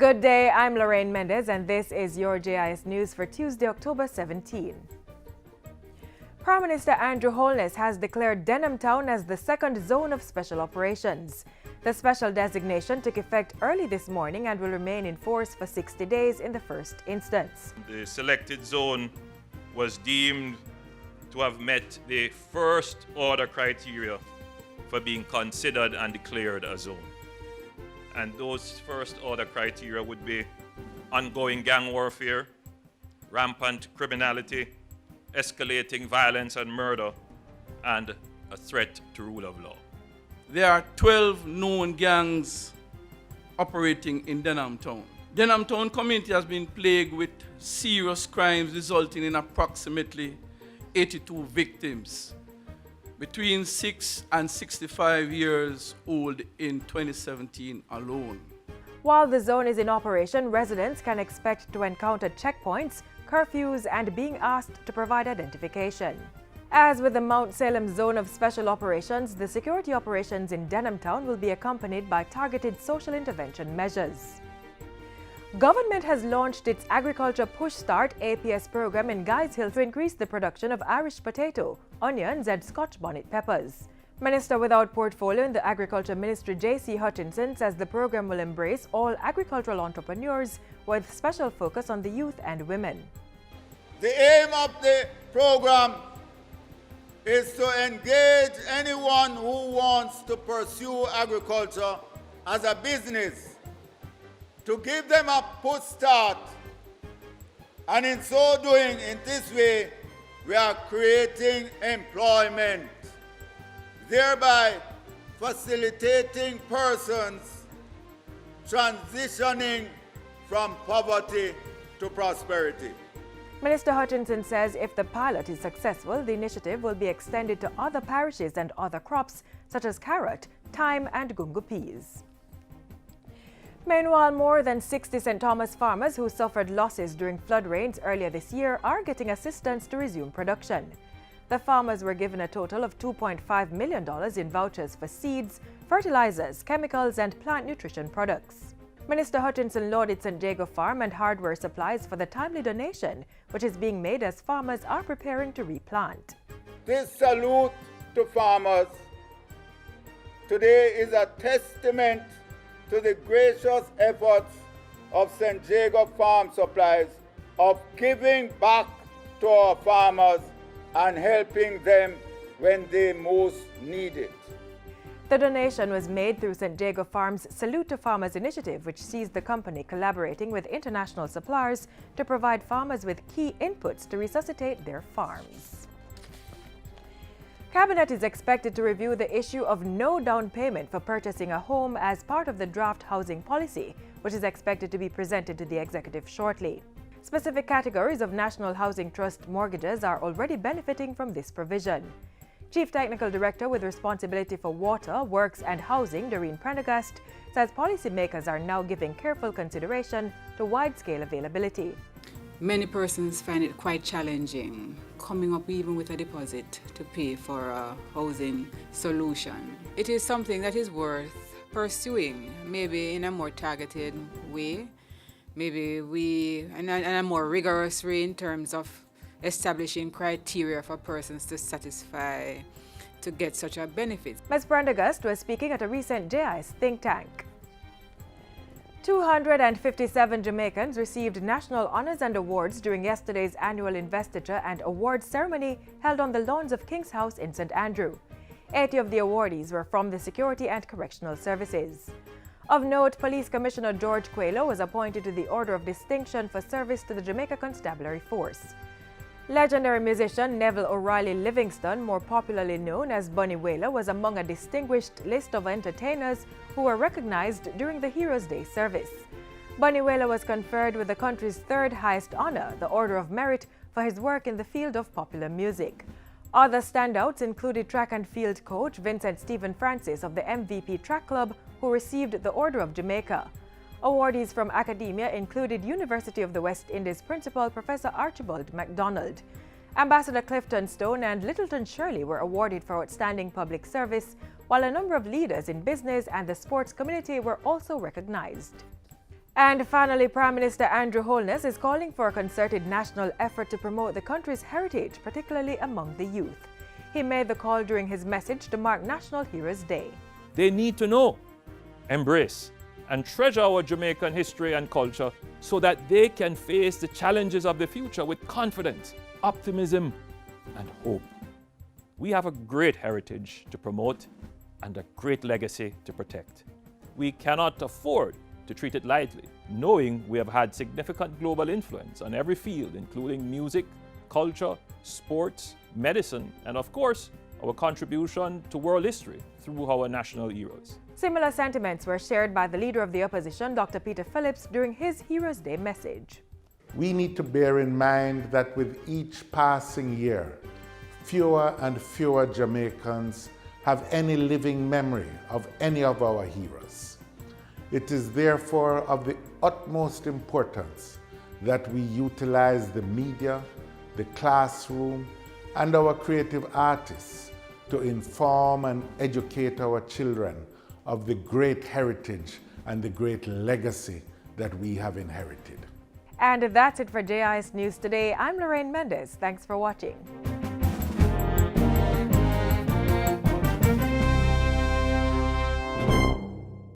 Good day, I'm Lorraine Mendez and this is your JIS News for Tuesday, October 17. Prime Minister Andrew Holness has declared Denham Town as the second zone of special operations. The special designation took effect early this morning and will remain in force for 60 days in the first instance. The selected zone was deemed to have met the first order criteria for being considered and declared a zone. And those first order criteria would be ongoing gang warfare, rampant criminality, escalating violence and murder, and a threat to rule of law. There are 12 known gangs operating in Denham Town. Denham Town community has been plagued with serious crimes resulting in approximately 82 victims between 6 and 65 years old in 2017 alone. While the zone is in operation, residents can expect to encounter checkpoints, curfews, and being asked to provide identification. As with the Mount Salem Zone of Special Operations, the security operations in Denham Town will be accompanied by targeted social intervention measures. Government has launched its Agriculture Push Start APS program in Guys Hill to increase the production of Irish potato, onions, and Scotch bonnet peppers. Minister without portfolio in the Agriculture Ministry J.C. Hutchinson says the program will embrace all agricultural entrepreneurs with special focus on the youth and women. The aim of the program is to engage anyone who wants to pursue agriculture as a business, to give them a push start, and in so doing, in this way, we are creating employment, thereby facilitating persons transitioning from poverty to prosperity. Minister Hutchinson says if the pilot is successful, the initiative will be extended to other parishes and other crops such as carrot, thyme, and gungo peas. Meanwhile, more than 60 St. Thomas farmers who suffered losses during flood rains earlier this year are getting assistance to resume production. The farmers were given a total of $2.5 million in vouchers for seeds, fertilizers, chemicals, and plant nutrition products. Minister Hutchinson lauded St. Jago Farm and Hardware Supplies for the timely donation, which is being made as farmers are preparing to replant. This salute to farmers today is a testament to the gracious efforts of St. Jago Farm Supplies of giving back to our farmers and helping them when they most need it. The donation was made through St. Jago Farm's Salute to Farmers initiative, which sees the company collaborating with international suppliers to provide farmers with key inputs to resuscitate their farms. Cabinet is expected to review the issue of no down payment for purchasing a home as part of the draft housing policy, which is expected to be presented to the executive shortly. Specific categories of National Housing Trust mortgages are already benefiting from this provision. Chief Technical Director with responsibility for water, works and housing, Doreen Prendergast, says policymakers are now giving careful consideration to wide-scale availability. Many persons find it quite challenging coming up even with a deposit to pay for a housing solution. It is something that is worth pursuing, maybe in a more targeted way, maybe in a more rigorous way in terms of establishing criteria for persons to satisfy to get such a benefit. Ms. Prendergast was speaking at a recent JIS think tank. 257 Jamaicans received national honors and awards during yesterday's annual investiture and awards ceremony held on the lawns of King's House in St. Andrew. 80 of the awardees were from the Security and Correctional Services. Of note, Police Commissioner George Coelho was appointed to the Order of Distinction for service to the Jamaica Constabulary Force. Legendary musician Neville O'Reilly Livingston, more popularly known as Bunny Wailer, was among a distinguished list of entertainers who were recognized during the Heroes' Day service. Bunny Wailer was conferred with the country's third highest honor, the Order of Merit, for his work in the field of popular music. Other standouts included track and field coach Vincent Stephen Francis of the MVP Track Club, who received the Order of Jamaica. Awardees from academia included University of the West Indies principal Professor Archibald MacDonald. Ambassador Clifton Stone and Littleton Shirley were awarded for outstanding public service, while a number of leaders in business and the sports community were also recognized. And finally, Prime Minister Andrew Holness is calling for a concerted national effort to promote the country's heritage, particularly among the youth. He made the call during his message to mark National Heroes Day. They need to know, embrace, and treasure our Jamaican history and culture so that they can face the challenges of the future with confidence, optimism, and hope. We have a great heritage to promote and a great legacy to protect. We cannot afford to treat it lightly, knowing we have had significant global influence on every field, including music, culture, sports, medicine, and of course, our contribution to world history through our national heroes. Similar sentiments were shared by the Leader of the Opposition, Dr. Peter Phillips, during his Heroes Day message. We need to bear in mind that with each passing year, fewer and fewer Jamaicans have any living memory of any of our heroes. It is therefore of the utmost importance that we utilize the media, the classroom, and our creative artists to inform and educate our children of the great heritage and the great legacy that we have inherited. And that's it for JIS News Today. I'm Lorraine Mendez. Thanks for watching.